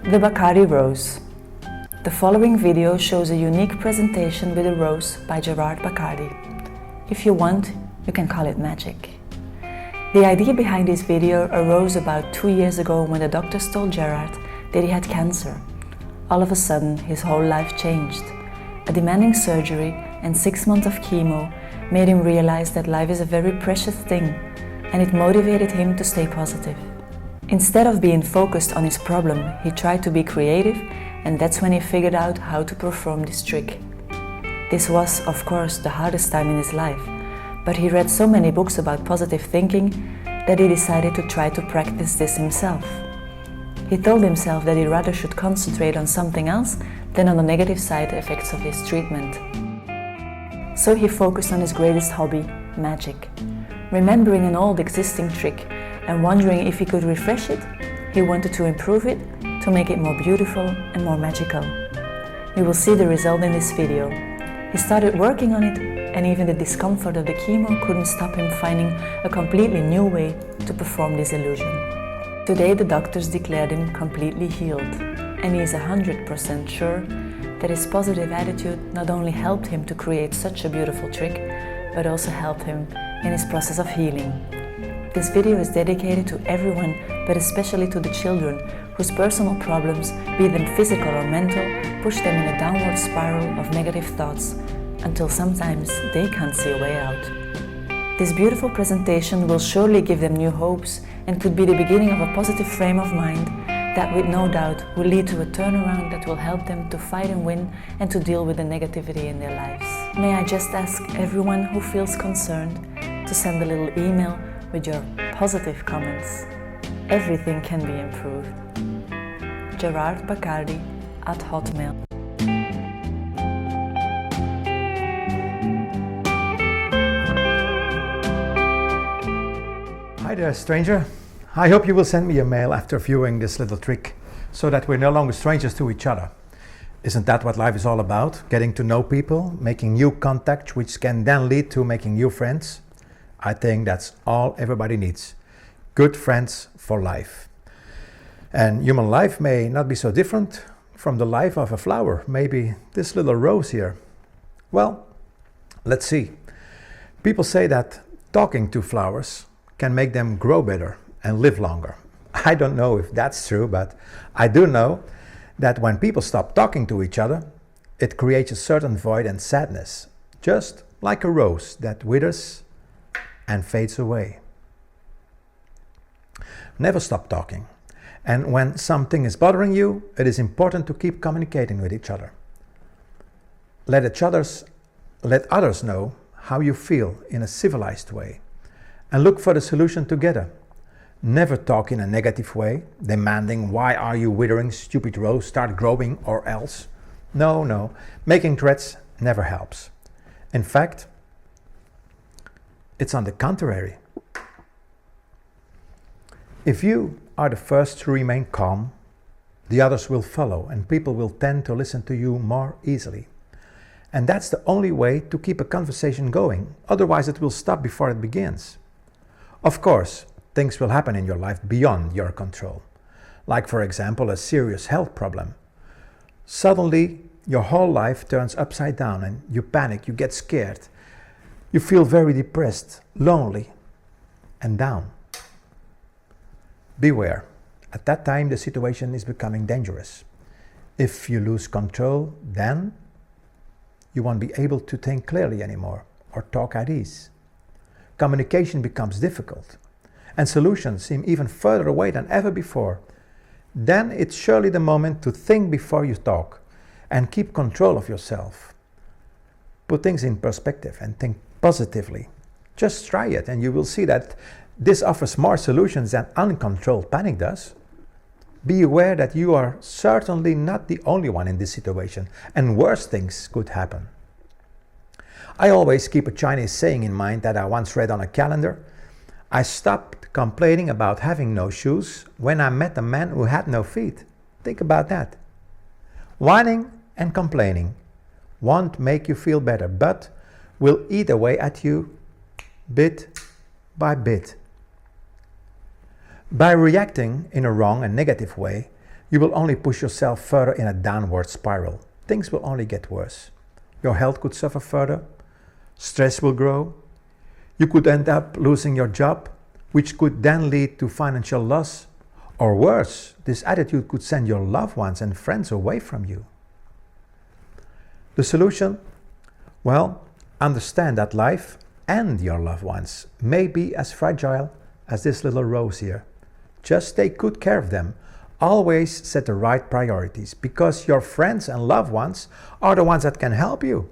The Bakardy Rose. The following video shows a unique presentation with a rose by Gerard Bakardy. If you want, you can call it magic. The idea behind this video arose about 2 years ago when the doctors told Gerard that he had cancer. All of a sudden, his whole life changed. A demanding surgery and 6 months of chemo made him realize that life is a very precious thing, and it motivated him to stay positive. Instead of being focused on his problem, he tried to be creative, and that's when he figured out how to perform this trick. This was, of course, the hardest time in his life, but he read so many books about positive thinking that he decided to try to practice this himself. He told himself that he rather should concentrate on something else than on the negative side effects of his treatment. So he focused on his greatest hobby, magic. Remembering an old existing trick and wondering if he could refresh it, he wanted to improve it, to make it more beautiful and more magical. You will see the result in this video. He started working on it, and even the discomfort of the chemo couldn't stop him finding a completely new way to perform this illusion. Today the doctors declared him completely healed, and he is 100% sure that his positive attitude not only helped him to create such a beautiful trick, but also helped him in his process of healing. This video is dedicated to everyone, but especially to the children whose personal problems, be them physical or mental, push them in a downward spiral of negative thoughts until sometimes they can't see a way out. This beautiful presentation will surely give them new hopes and could be the beginning of a positive frame of mind that with no doubt will lead to a turnaround that will help them to fight and win and to deal with the negativity in their lives. May I just ask everyone who feels concerned to send a little email with your positive comments. Everything can be improved. Gerard Bakardy at Hotmail. Hi there, stranger. I hope you will send me a mail after viewing this little trick so that we're no longer strangers to each other. Isn't that what life is all about? Getting to know people, making new contacts, which can then lead to making new friends? I think that's all everybody needs. Good friends for life. And human life may not be so different from the life of a flower. Maybe this little rose here. Well, let's see. People say that talking to flowers can make them grow better and live longer. I don't know if that's true, but I do know that when people stop talking to each other, it creates a certain void and sadness, just like a rose that withers and fades away. Never stop talking. And when something is bothering you, it is important to keep communicating with each other. Let others know how you feel in a civilized way, and look for the solution together. Never talk in a negative way, demanding, "Why are you withering, stupid rose, start growing or else." No, making threats never helps. In fact, it's on the contrary. If you are the first to remain calm, the others will follow, and people will tend to listen to you more easily. And that's the only way to keep a conversation going, otherwise it will stop before it begins. Of course, things will happen in your life beyond your control, like for example a serious health problem. Suddenly your whole life turns upside down and you panic, you get scared. You feel very depressed, lonely, and down. Beware. At that time, the situation is becoming dangerous. If you lose control, then you won't be able to think clearly anymore or talk at ease. Communication becomes difficult, and solutions seem even further away than ever before. Then it's surely the moment to think before you talk and keep control of yourself. Put things in perspective and think positively. Just try it and you will see that this offers more solutions than uncontrolled panic does. Be aware that you are certainly not the only one in this situation, and worse things could happen. I always keep a Chinese saying in mind that I once read on a calendar. I stopped complaining about having no shoes when I met a man who had no feet. Think about that. Whining and complaining won't make you feel better, but will eat away at you bit by bit. By reacting in a wrong and negative way, you will only push yourself further in a downward spiral. Things will only get worse. Your health could suffer further, stress will grow, you could end up losing your job, which could then lead to financial loss, or worse, this attitude could send your loved ones and friends away from you. The solution? Well, understand that life and your loved ones may be as fragile as this little rose here. Just take good care of them. Always set the right priorities, because your friends and loved ones are the ones that can help you.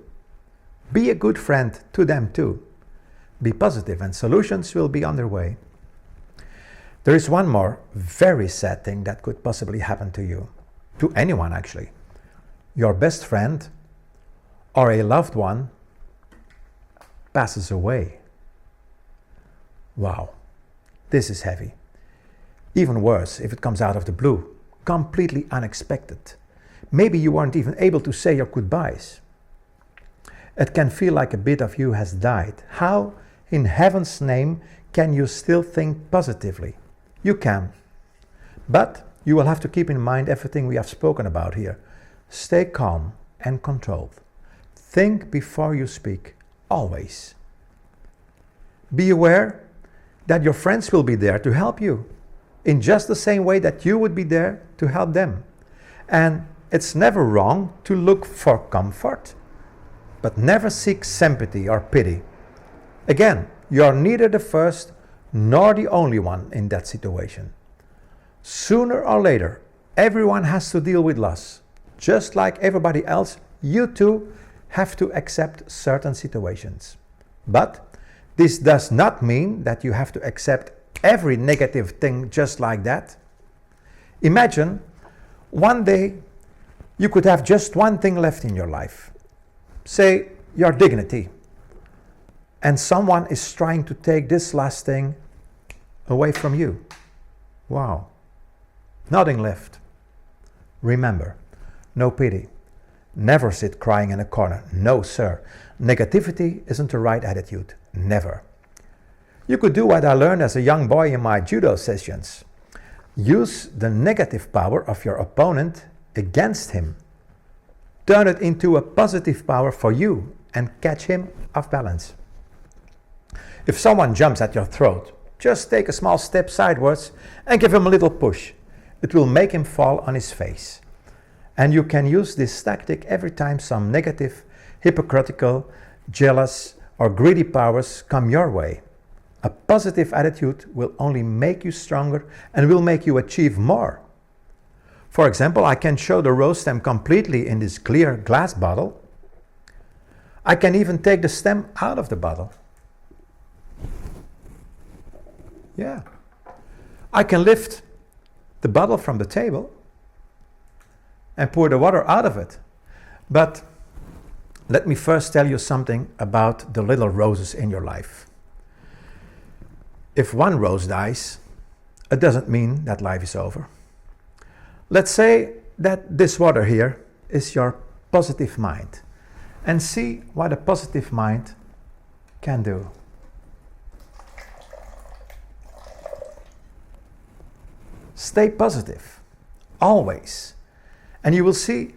Be a good friend to them too. Be positive and solutions will be on their way. There is one more very sad thing that could possibly happen to you. To anyone actually. Your best friend or a loved one passes away. Wow, this is heavy. Even worse if it comes out of the blue, completely unexpected. Maybe you weren't even able to say your goodbyes. It can feel like a bit of you has died. How in heaven's name can you still think positively? You can. But you will have to keep in mind everything we have spoken about here. Stay calm and controlled. Think before you speak, always. Be aware that your friends will be there to help you in just the same way that you would be there to help them. And it's never wrong to look for comfort, but never seek sympathy or pity. Again, you are neither the first nor the only one in that situation. Sooner or later, everyone has to deal with loss. Just like everybody else, you too have to accept certain situations. But this does not mean that you have to accept every negative thing just like that. Imagine one day you could have just one thing left in your life. Say your dignity. And someone is trying to take this last thing away from you. Wow. Nothing left. Remember, no pity. Never sit crying in a corner. No, sir. Negativity isn't the right attitude. Never. You could do what I learned as a young boy in my judo sessions. Use the negative power of your opponent against him. Turn it into a positive power for you and catch him off balance. If someone jumps at your throat, just take a small step sideways and give him a little push. It will make him fall on his face. And you can use this tactic every time some negative, hypocritical, jealous, or greedy powers come your way. A positive attitude will only make you stronger and will make you achieve more. For example, I can show the rose stem completely in this clear glass bottle. I can even take the stem out of the bottle. Yeah. I can lift the bottle from the table and pour the water out of it. But let me first tell you something about the little roses in your life. If one rose dies, it doesn't mean that life is over. Let's say that this water here is your positive mind, and see what a positive mind can do. Stay positive, always, and you will see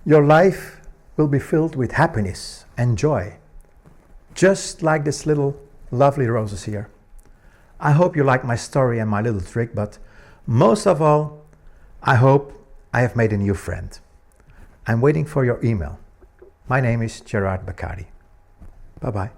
your life will be filled with happiness and joy, just like this little lovely roses here. I hope you like my story and my little trick, but most of all, I hope I have made a new friend. I'm waiting for your email. My name is Gerard Bakardy. Bye-bye.